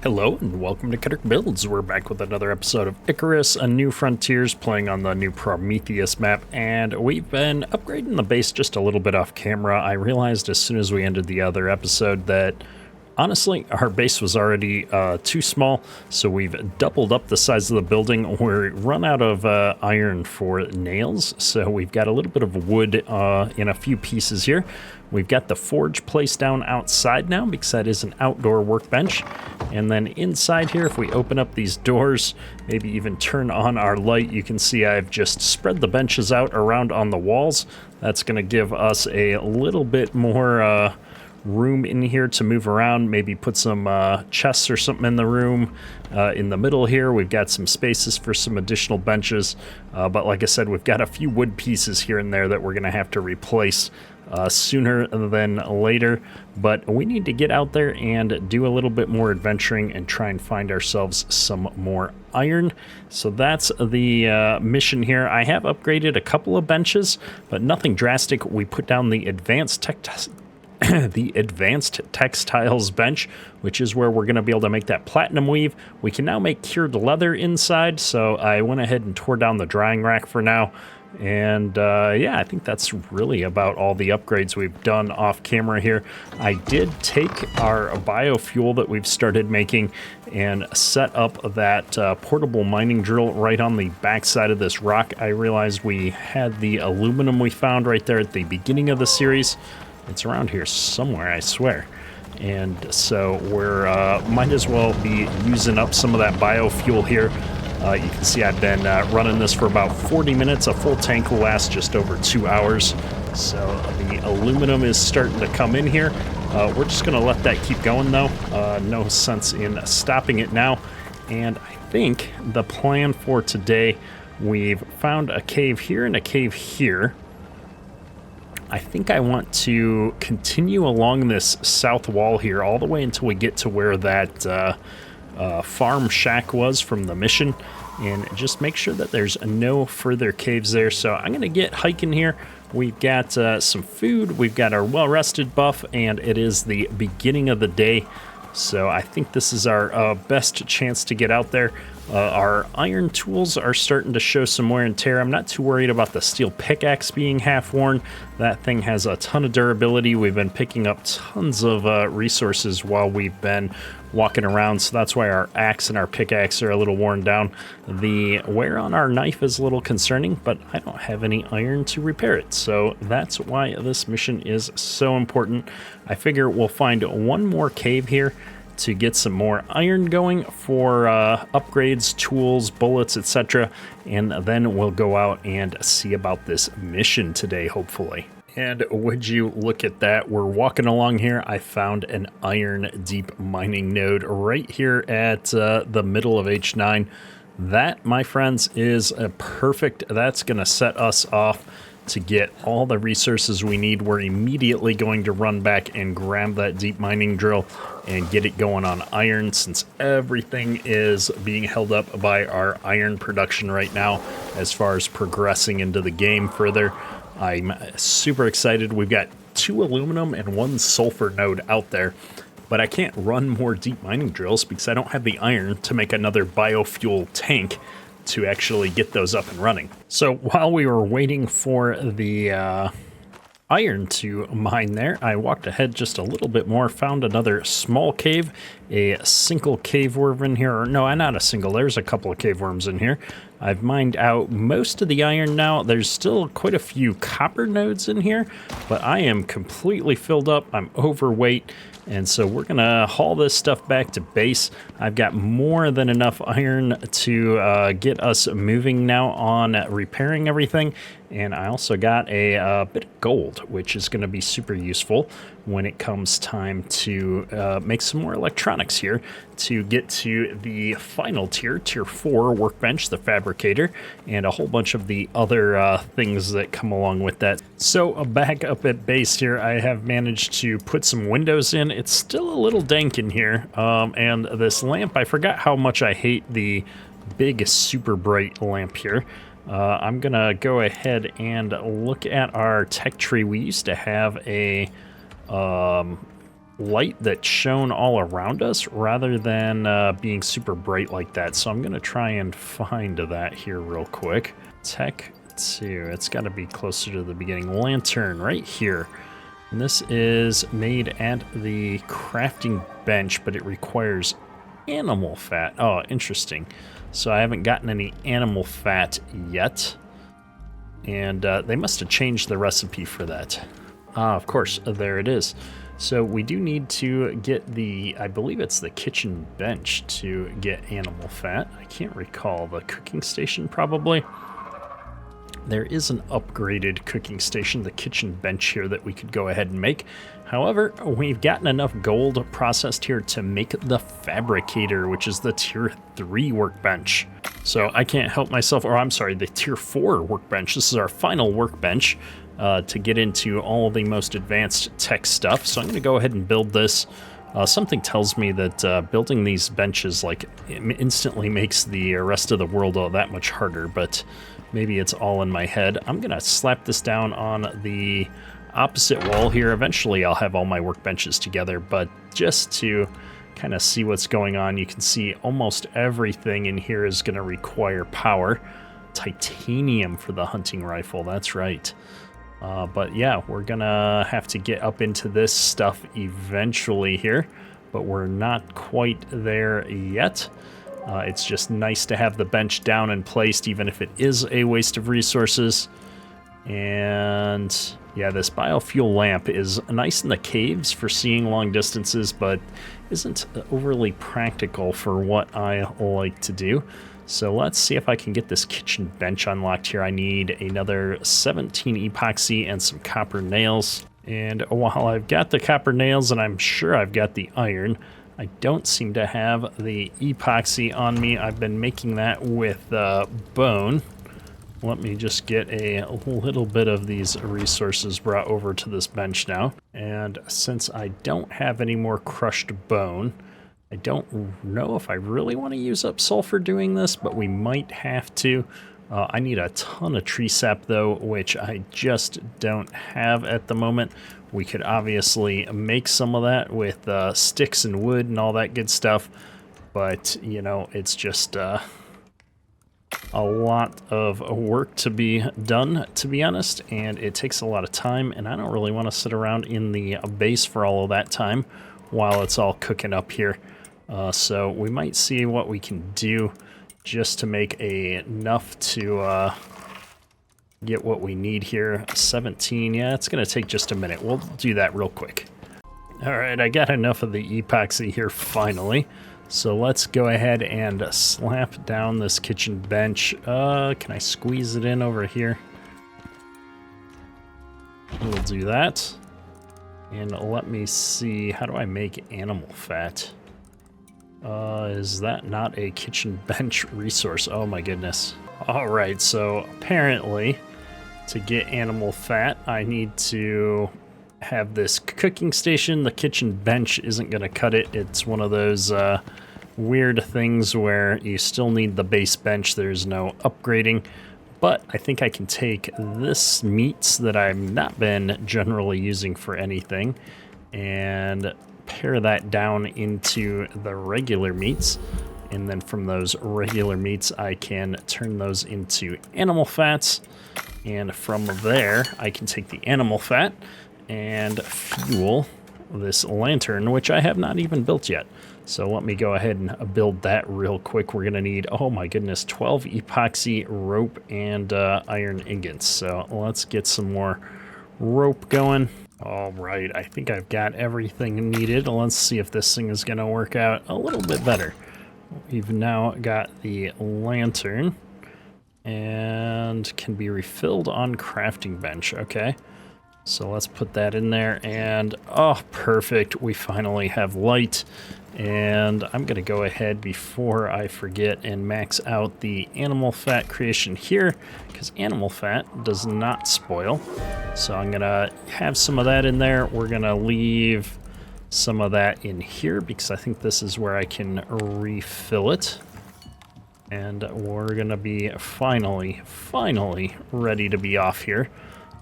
Hello and welcome to Cutter Builds. We're back with another episode of Icarus, a New Frontiers, playing on the new Prometheus map, and we've been upgrading the base just a little bit off camera. I realized as soon as we ended the other episode that honestly our base was already too small, so we've doubled up the size of the building. We're run out of iron for nails, so we've got a little bit of wood in a few pieces here. We've got the forge placed down outside now because that is an outdoor workbench. And then inside here, if we open up these doors, maybe even turn on our light, you can see I've just spread the benches out around on the walls. That's going to give us a little bit more room in here to move around, maybe put some chests or something in the room. In the middle here, we've got some spaces for some additional benches. But like I said, we've got a few wood pieces here and there that we're going to have to replace sooner than later, but we need to get out there and do a little bit more adventuring and try and find ourselves some more iron. So that's the mission here. I have upgraded a couple of benches, but nothing drastic. We put down the advanced textiles bench, which is where we're going to be able to make that platinum weave. We can now make cured leather inside, so I went ahead and tore down the drying rack for now. And yeah, I think that's really about all the upgrades we've done off camera here. I did take our biofuel that we've started making and set up that portable mining drill right on the backside of this rock. I realized we had the aluminum we found right there at the beginning of the series. It's around here somewhere, I swear. And so we're might as well be using up some of that biofuel here. You can see I've been running this for about 40 minutes. A full tank will last just over 2 hours. So the aluminum is starting to come in here. We're just going to let that keep going, though. No sense in stopping it now. And I think the plan for today, we've found a cave here and a cave here. I think I want to continue along this south wall here all the way until we get to where that farm shack was from the mission, and just make sure that there's no further caves there. So I'm gonna get hiking here. We've got some food, we've got our well-rested buff, and it is the beginning of the day, so I think this is our best chance to get out there. Our iron tools are starting to show some wear and tear. I'm not too worried about the steel pickaxe being half worn. That thing has a ton of durability. We've been picking up tons of resources while we've been walking around, so that's why our axe and our pickaxe are a little worn down. The wear on our knife is a little concerning, but I don't have any iron to repair it, so that's why this mission is so important. I figure we'll find one more cave here to get some more iron going for upgrades, tools, bullets, etc. And then we'll go out and see about this mission today, hopefully. And would you look at that, we're walking along here. I found an iron deep mining node right here at the middle of H9. That, my friends, is a perfect, that's going to set us off to get all the resources we need. We're immediately going to run back and grab that deep mining drill and get it going on iron, since everything is being held up by our iron production right now as far as progressing into the game further. I'm super excited. We've got 2 aluminum and 1 sulfur node out there, but I can't run more deep mining drills because I don't have the iron to make another biofuel tank to actually get those up and running. So while we were waiting for the iron to mine there, I walked ahead just a little bit more, found another small cave, a single cave worm in here, or no, not a single, there's a couple of cave worms in here. I've mined out most of the iron now. There's still quite a few copper nodes in here, but I am completely filled up. I'm overweight, and so we're gonna haul this stuff back to base. I've got more than enough iron to get us moving now on repairing everything. And I also got a bit of gold, which is gonna be super useful when it comes time to make some more electronics here to get to the final tier, tier 4 workbench, the fabricator, and a whole bunch of the other things that come along with that. So back up at base here, I have managed to put some windows in. It's still a little dank in here, and this lamp, I forgot how much I hate the big super bright lamp here. I'm gonna go ahead and look at our tech tree. We used to have a light that's shown all around us rather than being super bright like that. So I'm going to try and find that here real quick. Tech 2, it's got to be closer to the beginning. Lantern right here. And this is made at the crafting bench, but it requires animal fat. Oh, interesting. So I haven't gotten any animal fat yet. And they must have changed the recipe for that. Ah, of course, there it is. So we do need to get the, I believe it's the kitchen bench to get animal fat. I can't recall. The cooking station probably. There is an upgraded cooking station, the kitchen bench here, that we could go ahead and make. However, we've gotten enough gold processed here to make the fabricator, which is the tier 3 workbench. So I can't help myself, or I'm sorry, the tier 4 workbench. This is our final workbench to get into all the most advanced tech stuff. So I'm going to go ahead and build this. Something tells me that building these benches like instantly makes the rest of the world all that much harder, but maybe it's all in my head. I'm going to slap this down on the opposite wall here. Eventually I'll have all my workbenches together, but just to kind of see what's going on, you can see almost everything in here is going to require power. Titanium for the hunting rifle, that's right. But yeah, we're gonna have to get up into this stuff eventually here, but we're not quite there yet. It's just nice to have the bench down and placed, even if it is a waste of resources. And yeah, this biofuel lamp is nice in the caves for seeing long distances, but isn't overly practical for what I like to do. So let's see if I can get this kitchen bench unlocked here. I need another 17 epoxy and some copper nails. And while I've got the copper nails and I'm sure I've got the iron, I don't seem to have the epoxy on me. I've been making that with bone. Let me just get a little bit of these resources brought over to this bench now. And since I don't have any more crushed bone, I don't know if I really want to use up sulfur doing this, but we might have to. I need a ton of tree sap though, which I just don't have at the moment. We could obviously make some of that with sticks and wood and all that good stuff, but you know, it's just a lot of work to be done, to be honest, and it takes a lot of time, and I don't really want to sit around in the base for all of that time while it's all cooking up here. So we might see what we can do just to make enough to get what we need here. 17, yeah, it's going to take just a minute. We'll do that real quick. All right, I got enough of the epoxy here finally. So let's go ahead and slap down this kitchen bench. Can I squeeze it in over here? We'll do that. And let me see, how do I make animal fat? Is that not a kitchen bench resource? Oh my goodness. All right, so apparently to get animal fat, I need to have this cooking station. The kitchen bench isn't gonna cut it. It's one of those weird things where you still need the base bench. There's no upgrading, but I think I can take this meats that I've not been generally using for anything and pare that down into the regular meats, and then from those regular meats I can turn those into animal fats, and from there I can take the animal fat and fuel this lantern, which I have not even built yet. So let me go ahead and build that real quick. We're gonna need, oh my goodness, 12 epoxy, rope, and iron ingots. So let's get some more rope going. All right, I think I've got everything needed. Let's see if this thing is gonna work out a little bit better. We've now got the lantern and can be refilled on crafting bench. Okay, so let's put that in there, and oh, perfect. We finally have light. And I'm gonna go ahead before I forget and max out the animal fat creation here, because animal fat does not spoil. So I'm gonna have some of that in there. We're gonna leave some of that in here because I think this is where I can refill it. And we're gonna be finally ready to be off here.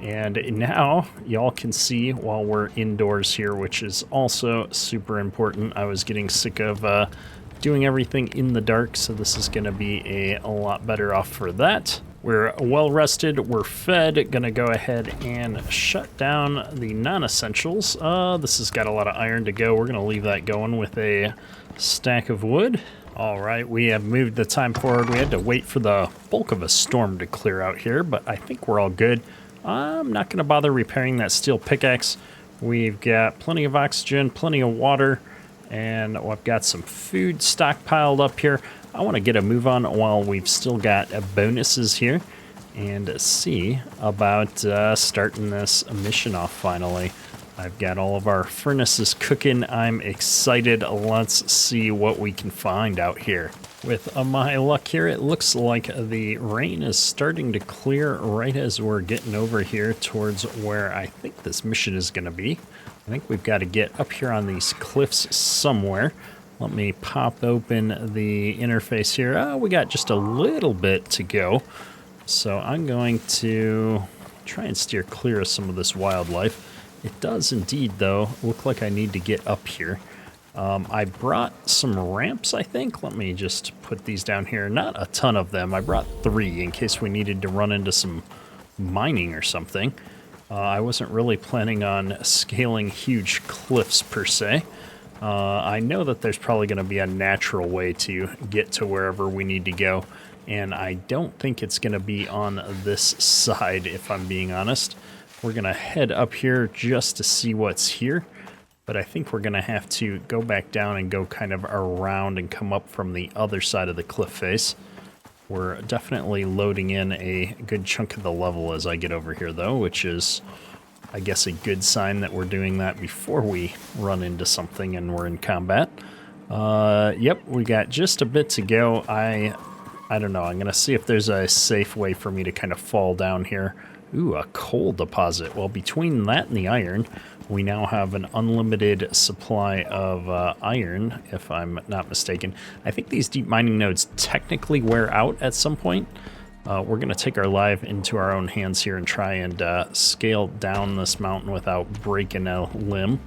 And now y'all can see while we're indoors here, which is also super important. I was getting sick of doing everything in the dark, so this is going to be a lot better off for that. We're well rested, we're fed, gonna go ahead and shut down the non-essentials. This has got a lot of iron to go. We're gonna leave that going with a stack of wood. All right, we have moved the time forward. We had to wait for the bulk of a storm to clear out here, but I think we're all good. I'm not gonna bother repairing that steel pickaxe. We've got plenty of oxygen, plenty of water, and I've got some food stockpiled up here. I want to get a move on while we've still got bonuses here and see about starting this mission off finally. I've got all of our furnaces cooking. I'm excited. Let's see what we can find out here. With my luck here, it looks like the rain is starting to clear right as we're getting over here towards where I think this mission is going to be. I think we've got to get up here on these cliffs somewhere. Let me pop open the interface here. Oh, we got just a little bit to go. So I'm going to try and steer clear of some of this wildlife. It does indeed, though, look like I need to get up here. I brought some ramps, I think. Let me just put these down here. Not a ton of them. I brought 3 in case we needed to run into some mining or something. I wasn't really planning on scaling huge cliffs per se. I know that there's probably going to be a natural way to get to wherever we need to go, and I don't think it's going to be on this side, if I'm being honest. We're going to head up here just to see what's here, but I think we're going to have to go back down and go kind of around and come up from the other side of the cliff face. We're definitely loading in a good chunk of the level as I get over here, though, which is, I guess, a good sign that we're doing that before we run into something and we're in combat. Yep, we got just a bit to go. I don't know. I'm going to see if there's a safe way for me to kind of fall down here. Ooh, a coal deposit. Well, between that and the iron, we now have an unlimited supply of iron, if I'm not mistaken. I think these deep mining nodes technically wear out at some point. We're going to take our life into our own hands here and try and scale down this mountain without breaking a limb.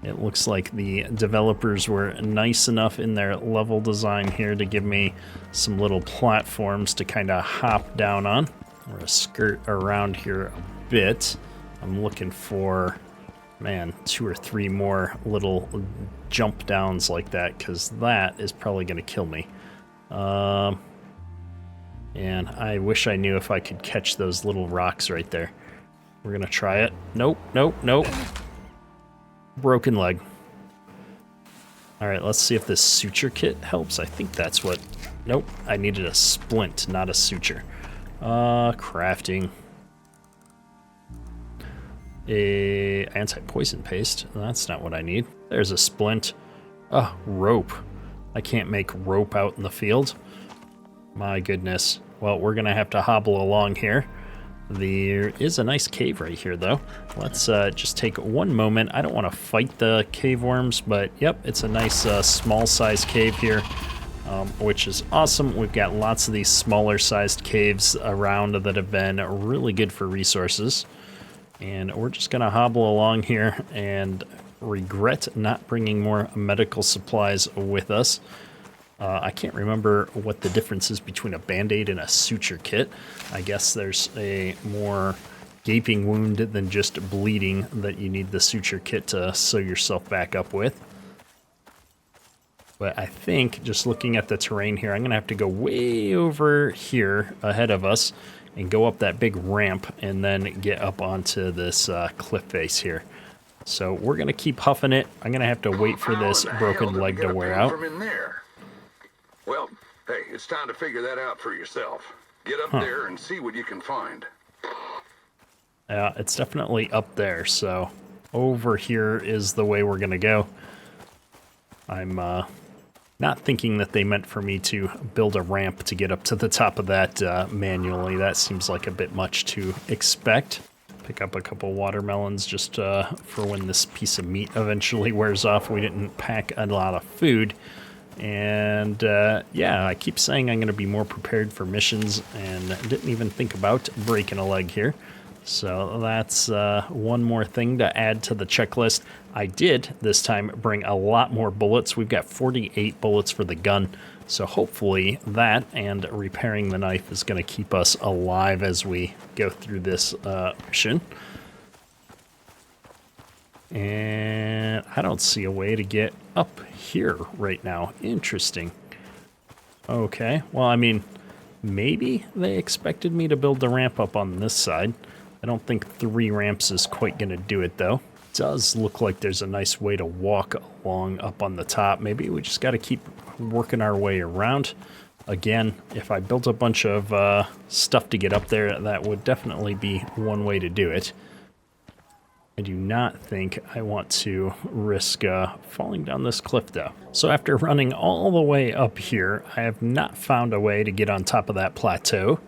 It looks like the developers were nice enough in their level design here to give me some little platforms to kind of hop down on. We're going to skirt around here a bit. I'm looking for, man, 2 or 3 more little jump downs like that, because that is probably going to kill me. And I wish I knew if I could catch those little rocks right there. We're going to try it. Nope, nope, nope. Broken leg. All right, let's see if this suture kit helps. I think that's what... Nope, I needed a splint, not a suture. Crafting. A anti-poison paste. That's not what I need. There's a splint. Oh, rope. I can't make rope out in the field. My goodness. Well, we're gonna have to hobble along here. There is a nice cave right here, though. Let's just take one moment. I don't want to fight the cave worms, but yep, it's a nice small-sized cave here, which is awesome. We've got lots of these smaller-sized caves around that have been really good for resources. And we're just going to hobble along here and regret not bringing more medical supplies with us. I can't remember what the difference is between a Band-Aid and a suture kit. I guess there's a more gaping wound than just bleeding that you need the suture kit to sew yourself back up with. But I think, just looking at the terrain here, I'm going to have to go way over here ahead of us and go up that big ramp and then get up onto this cliff face here. So we're going to keep huffing it. I'm going to have to wait for this broken leg to wear out. Well, hey, it's time to figure that out for yourself. Get up there and see what you can find. Yeah, it's definitely up there, so over here is the way we're going to go. I'm not thinking that they meant for me to build a ramp to get up to the top of that manually. That seems like a bit much to expect. Pick up a couple watermelons just for when this piece of meat eventually wears off. We didn't pack a lot of food. And yeah, I keep saying I'm going to be more prepared for missions and didn't even think about breaking a leg here. So that's one more thing to add to the checklist. I did this time bring a lot more bullets. We've got 48 bullets for the gun. So hopefully that and repairing the knife is going to keep us alive as we go through this mission. And I don't see a way to get up here right now. Interesting. Okay, well, I mean, maybe they expected me to build the ramp up on this side. I don't think 3 ramps is quite going to do it, though. Does look like there's a nice way to walk along up on the top. Maybe we just got to keep working our way around. Again, if I built a bunch of stuff to get up there, that would definitely be one way to do it. I do not think I want to risk falling down this cliff, though. So after running all the way up here, I have not found a way to get on top of that plateau.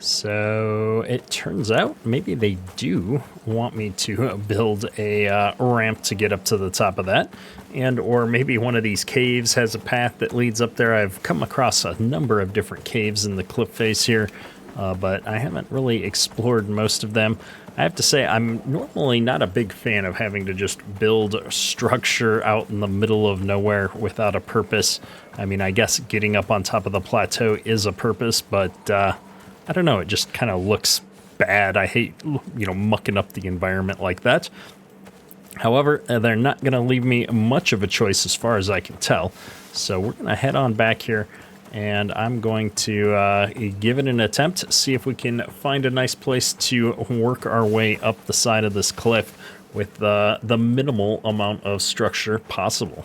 So it turns out maybe they do want me to build a ramp to get up to the top of that. And or maybe one of these caves has a path that leads up there. I've come across a number of different caves in the cliff face here, but I haven't really explored most of them. I have to say, I'm normally not a big fan of having to just build a structure out in the middle of nowhere without a purpose. I mean, I guess getting up on top of the plateau is a purpose, but I don't know, it just kind of looks bad. I hate, mucking up the environment like that. However, they're not going to leave me much of a choice as far as I can tell. So we're going to head on back here. And I'm going to give it an attempt, see if we can find a nice place to work our way up the side of this cliff with the minimal amount of structure possible.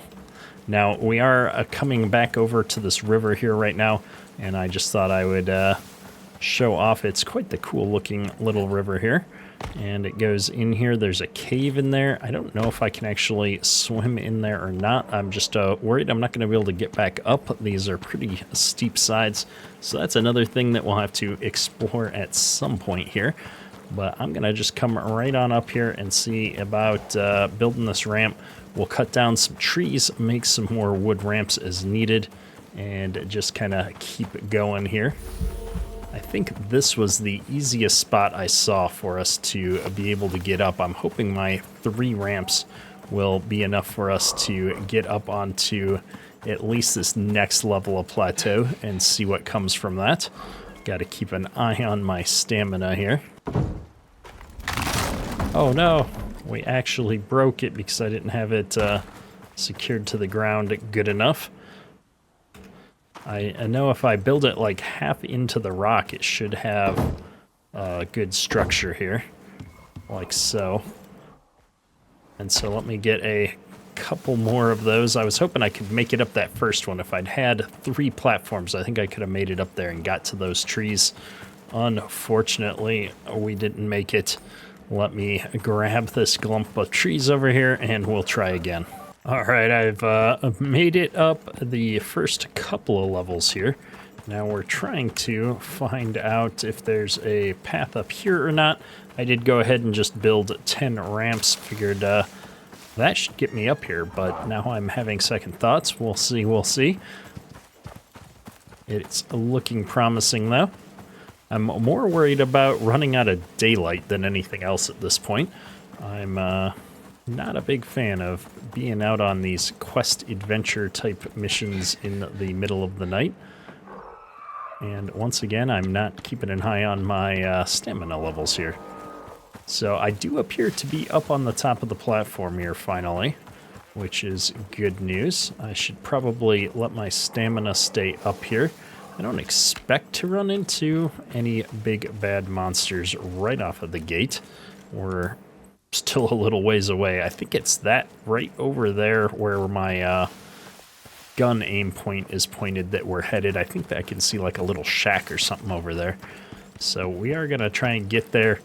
Now, we are coming back over to this river here right now, and I just thought I would show off. It's quite the cool looking little river here. And it goes in here. There's a cave in there. I don't know if I can actually swim in there or not. I'm just worried I'm not going to be able to get back up. These are pretty steep sides. So that's another thing that we'll have to explore at some point here. But I'm going to just come right on up here and see about building this ramp. We'll cut down some trees, make some more wood ramps as needed, and just kind of keep going here. I think this was the easiest spot I saw for us to be able to get up. I'm hoping my 3 ramps will be enough for us to get up onto at least this next level of plateau and see what comes from that. Got to keep an eye on my stamina here. Oh no, we actually broke it because I didn't have it secured to the ground good enough. I know if I build it like half into the rock, it should have a good structure here, like so. And so let me get a couple more of those. I was hoping I could make it up that first one. If I'd had 3 platforms, I think I could have made it up there and got to those trees. Unfortunately, we didn't make it. Let me grab this clump of trees over here and we'll try again. All right, I've made it up the first couple of levels here. Now we're trying to find out if there's a path up here or not. I did go ahead and just build 10 ramps. Figured that should get me up here, but now I'm having second thoughts. We'll see. It's looking promising, though. I'm more worried about running out of daylight than anything else at this point. I'm not a big fan of being out on these quest adventure type missions in the middle of the night. And once again, I'm not keeping an eye on my stamina levels here. So I do appear to be up on the top of the platform here finally, which is good news. I should probably let my stamina stay up here. I don't expect to run into any big bad monsters right off of the gate. We're still a little ways away. I think it's that right over there where my gun aim point is pointed that we're headed. I think that I can see like a little shack or something over there. So we are going to try and get there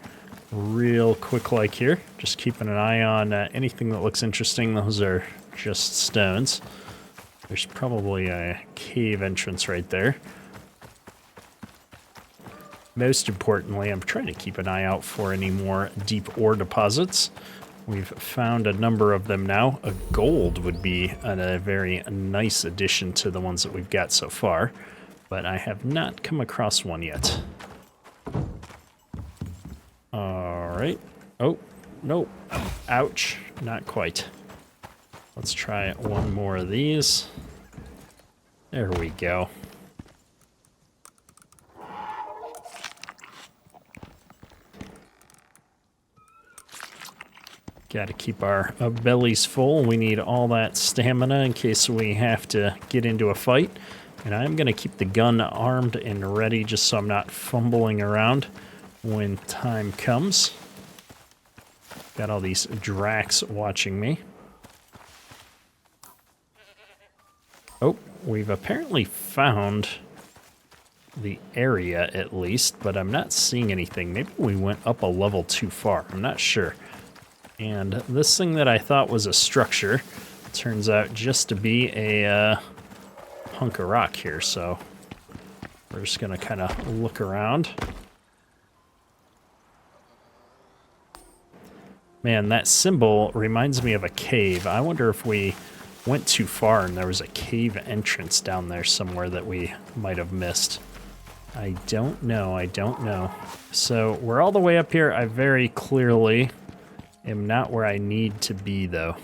real quick like here. Just keeping an eye on anything that looks interesting. Those are just stones. There's probably a cave entrance right there. Most importantly, I'm trying to keep an eye out for any more deep ore deposits. We've found a number of them now. A gold would be a very nice addition to the ones that we've got so far, but I have not come across one yet. Alright, right. Oh, no. Ouch. Not quite. Let's try one more of these. There we go. Got to keep our bellies full. We need all that stamina in case we have to get into a fight. And I'm going to keep the gun armed and ready just so I'm not fumbling around when time comes. Got all these Dracs watching me. Oh, we've apparently found the area at least, but I'm not seeing anything. Maybe we went up a level too far. I'm not sure. And this thing that I thought was a structure turns out just to be a hunk of rock here, so we're just gonna kind of look around. Man, that symbol reminds me of a cave. I wonder if we went too far and there was a cave entrance down there somewhere that we might have missed. I don't know, I don't know. So we're all the way up here. I very clearly am not where I need to be, though.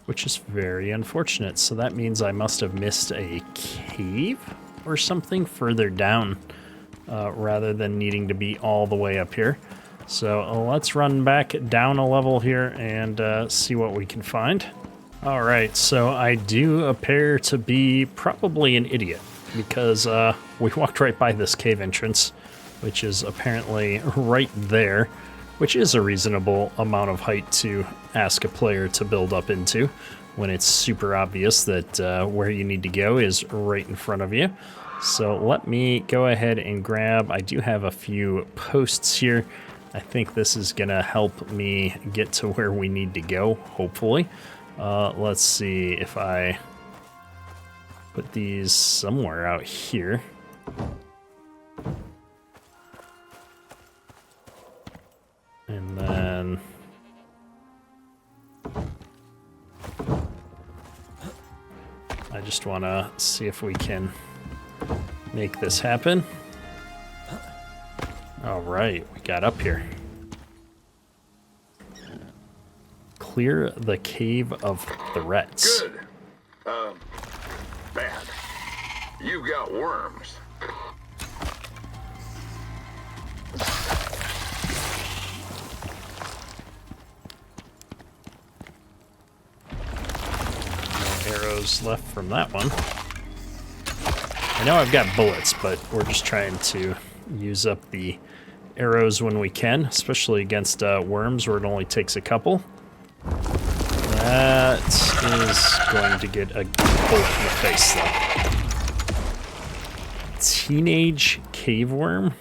Which is very unfortunate. So that means I must have missed a cave or something further down, rather than needing to be all the way up here. So let's run back down a level here and see what we can find. All right, so I do appear to be probably an idiot because we walked right by this cave entrance, which is apparently right there, which is a reasonable amount of height to ask a player to build up into when it's super obvious that where you need to go is right in front of you. So let me go ahead and grab, I do have a few posts here. I think this is gonna help me get to where we need to go, hopefully. Let's see if I put these somewhere out here. And then I just want to see if we can make this happen. All right, we got up here. Clear the cave of threats. Good. Bad. You've got worms. No arrows left from that one. I know I've got bullets, but we're just trying to use up the arrows when we can, especially against worms where it only takes a couple. That is going to get a bullet in the face, though. Teenage cave worm?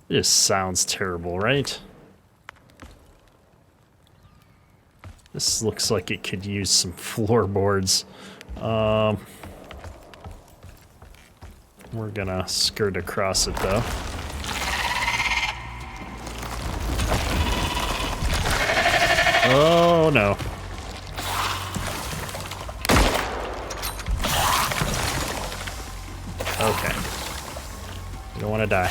This sounds terrible, right? This looks like it could use some floorboards. We're gonna skirt across it, though. Oh, no. Okay. You don't want to die.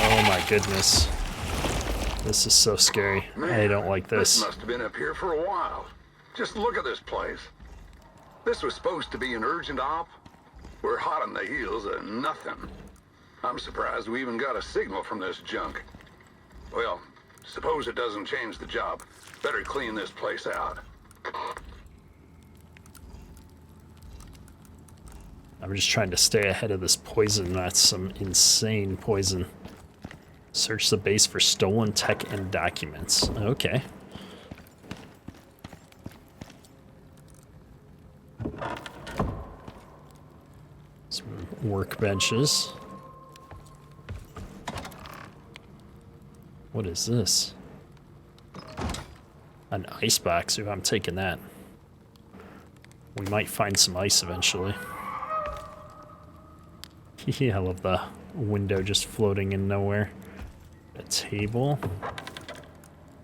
Oh my goodness. This is so scary. Man, I don't like this. This must have been up here for a while. Just look at this place. This was supposed to be an urgent op. We're hot on the heels of nothing. I'm surprised we even got a signal from this junk. Well, suppose it doesn't change the job. Better clean this place out. I'm just trying to stay ahead of this poison. That's some insane poison. Search the base for stolen tech and documents. Okay. Some workbenches. What is this? An ice box. Ooh, I'm taking that. We might find some ice eventually. Yeah, I love the window just floating in nowhere. A table.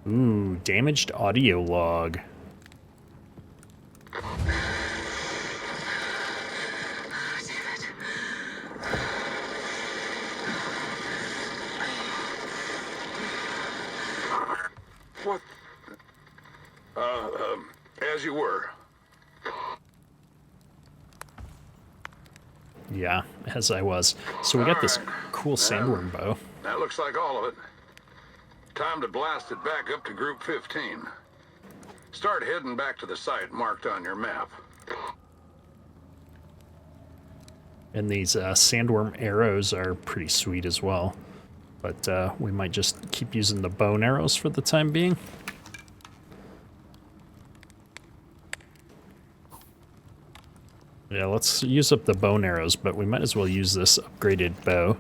Ooh, damaged audio log. What? As you were. Yeah, as I was. So we got this Alright. cool sandworm bow. That looks like all of it. Time to blast it back up to Group 15. Start heading back to the site marked on your map. And these sandworm arrows are pretty sweet as well. But we might just keep using the bow and arrows for the time being. Yeah, let's use up the bow and arrows, but we might as well use this upgraded bow.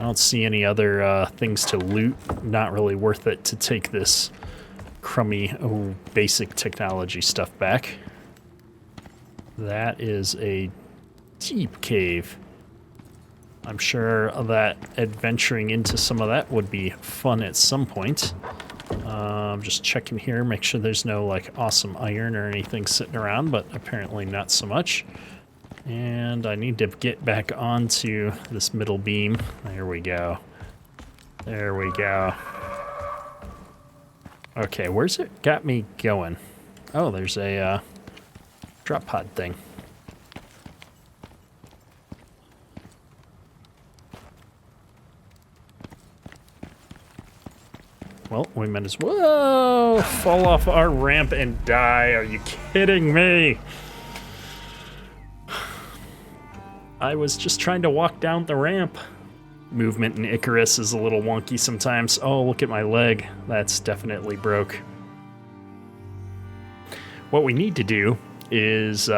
I don't see any other things to loot. Not really worth it to take this crummy, basic technology stuff back. That is a deep cave. I'm sure that adventuring into some of that would be fun at some point. Just checking here, make sure there's no like awesome iron or anything sitting around, but apparently not so much. And I need to get back onto this middle beam. There we go. There we go. Okay, where's it got me going? Oh, there's a drop pod thing. Well, we might as well fall off our ramp and die. Are you kidding me? I was just trying to walk down the ramp. Movement in Icarus is a little wonky sometimes. Oh, look at my leg. That's definitely broke. What we need to do is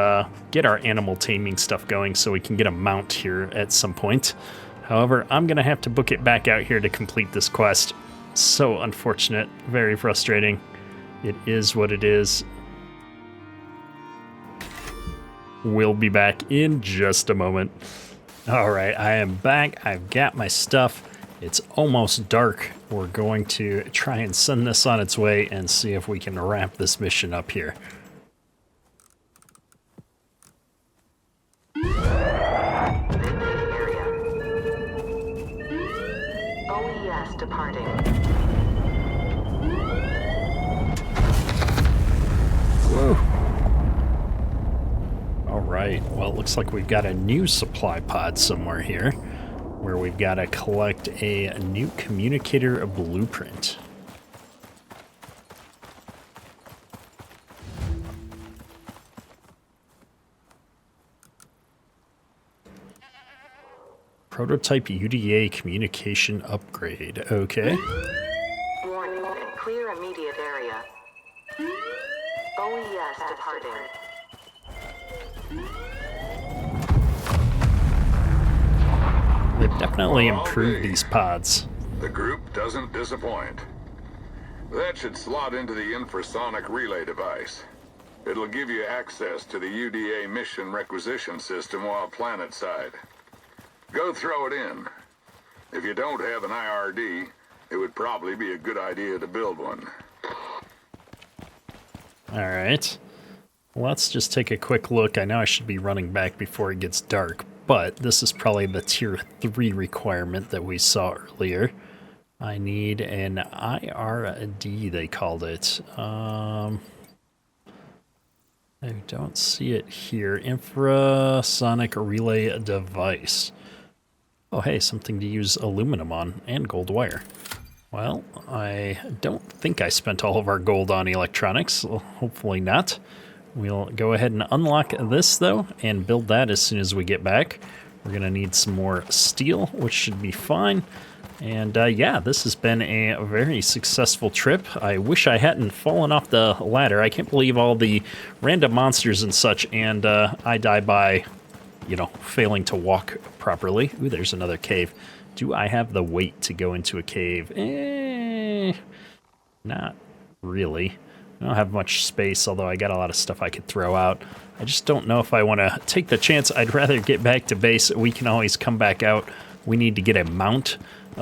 get our animal taming stuff going so we can get a mount here at some point. However, I'm going to have to book it back out here to complete this quest. So unfortunate, very frustrating. It is what it is. We'll be back in just a moment. All right, I am back. I've got my stuff. It's almost dark. We're going to try and send this on its way and see if we can wrap this mission up here. OES departing. Whoa. All right, well, it looks like we've got a new supply pod somewhere here where we've got to collect a new communicator blueprint. Prototype UDA communication upgrade. Okay. Warning, clear immediate area. OES departing. They've definitely improved these pods. The group doesn't disappoint. That should slot into the infrasonic relay device. It'll give you access to the UDA mission requisition system while planetside. Go throw it in. If you don't have an IRD, it would probably be a good idea to build one. All right. Let's just take a quick look. I know I should be running back before it gets dark, but this is probably the tier 3 requirement that we saw earlier. I need an IRD, they called it. I don't see it here. Infrasonic relay device. Oh, hey, something to use aluminum on and gold wire. Well, I don't think I spent all of our gold on electronics. So hopefully not. We'll go ahead and unlock this, though, and build that as soon as we get back. We're going to need some more steel, which should be fine. And yeah, this has been a very successful trip. I wish I hadn't fallen off the ladder. I can't believe all the random monsters and such, and I die by, you know, failing to walk properly. Ooh, there's another cave. Do I have the weight to go into a cave? Not really. I don't have much space, although I got a lot of stuff I could throw out. I just don't know if I want to take the chance. I'd rather get back to base. We can always come back out. We need to get a mount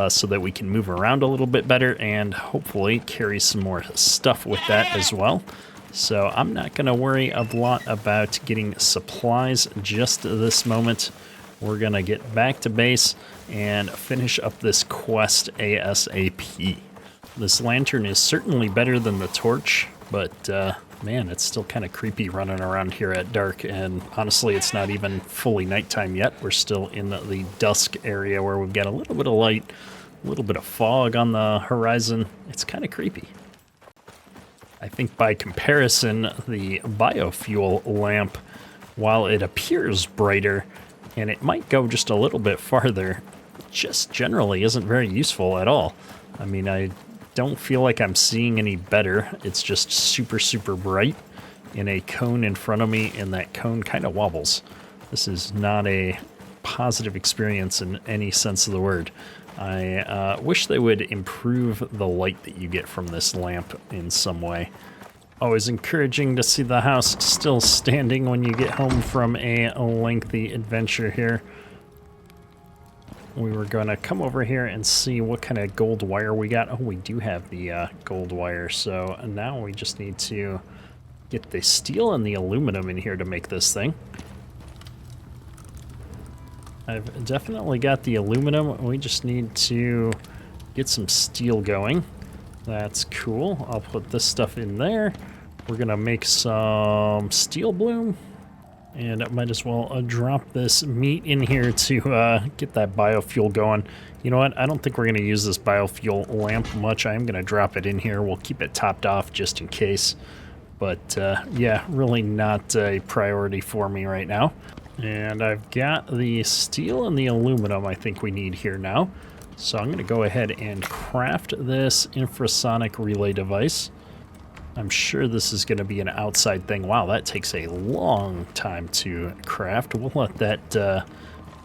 so that we can move around a little bit better and hopefully carry some more stuff with that as well. So I'm not going to worry a lot about getting supplies just this moment. We're going to get back to base and finish up this quest ASAP. This lantern is certainly better than the torch, but man, it's still kind of creepy running around here at dark, and honestly, it's not even fully nighttime yet. We're still in the dusk area where we've got a little bit of light, a little bit of fog on the horizon. It's kind of creepy. I think by comparison, the biofuel lamp, while it appears brighter, and it might go just a little bit farther, just generally isn't very useful at all. I mean, I don't feel like I'm seeing any better. It's just super, super bright in a cone in front of me, and that cone kind of wobbles. This is not a positive experience in any sense of the word. I wish they would improve the light that you get from this lamp in some way. Always encouraging to see the house still standing when you get home from a lengthy adventure here. We were going to come over here and see what kind of gold wire we got. Oh, we do have the gold wire, so now we just need to get the steel and the aluminum in here to make this thing. I've definitely got the aluminum. We just need to get some steel going. That's cool. I'll put this stuff in there. We're going to make some steel bloom. And I might as well drop this meat in here to get that biofuel going. You know what? I don't think we're going to use this biofuel lamp much. I'm going to drop it in here. We'll keep it topped off just in case. But yeah, really not a priority for me right now. And I've got the steel and the aluminum I think we need here now. So I'm going to go ahead and craft this infrasonic relay device. I'm sure this is going to be an outside thing. Wow, that takes a long time to craft. We'll let that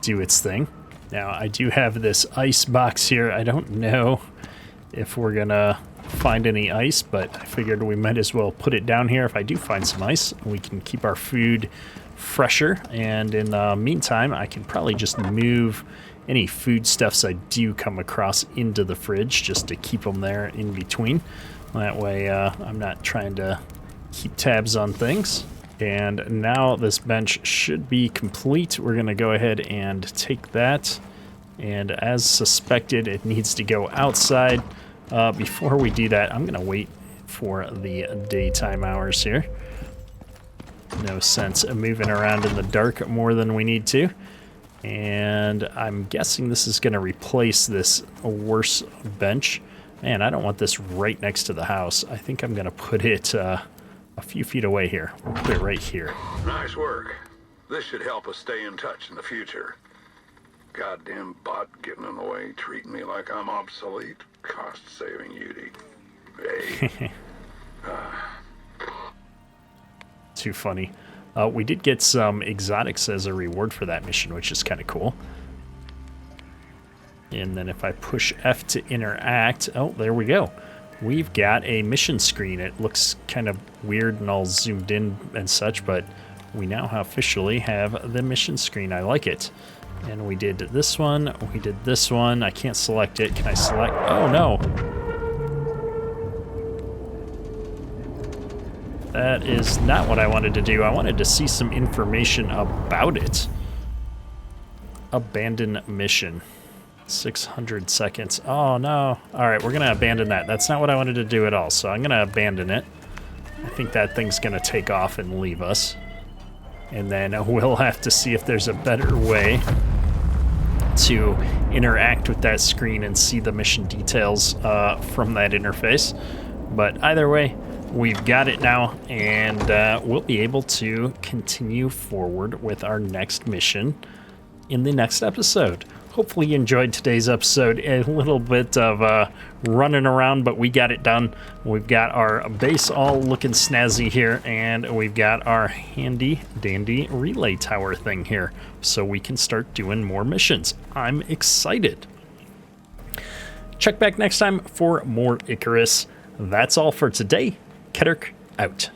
do its thing. Now, I do have this ice box here. I don't know if we're going to find any ice, but I figured we might as well put it down here. If I do find some ice, we can keep our food fresher. And in the meantime, I can probably just move any foodstuffs I do come across into the fridge just to keep them there in between. That way I'm not trying to keep tabs on things. And now this bench should be complete. We're going to go ahead and take that. And as suspected, it needs to go outside. Before we do that, I'm going to wait for the daytime hours here. No sense of moving around in the dark more than we need to. And I'm guessing this is going to replace this worse bench. Man, I don't want this right next to the house. I think I'm going to put it a few feet away here. We'll put it right here. Nice work. This should help us stay in touch in the future. Goddamn bot getting in the way, treating me like I'm obsolete. Cost-saving Yudi. Hey. Too funny. We did get some exotics as a reward for that mission, which is kind of cool. And then if I push F to interact, oh, there we go. We've got a mission screen. It looks kind of weird and all zoomed in and such, but we now officially have the mission screen. I like it. And we did this one. We did this one. I can't select it. Can I select? Oh, no. That is not what I wanted to do. I wanted to see some information about it. Abandon mission. 600 seconds. Oh, no. All right, we're going to abandon that. That's not what I wanted to do at all, so I'm going to abandon it. I think that thing's going to take off and leave us. And then we'll have to see if there's a better way to interact with that screen and see the mission details from that interface. But either way, we've got it now, and we'll be able to continue forward with our next mission in the next episode. Hopefully you enjoyed today's episode. A little bit of running around, but we got it done. We've got our base all looking snazzy here, and we've got our handy dandy relay tower thing here, so we can start doing more missions. I'm excited. Check back next time for more Icarus. That's all for today. Keterk out.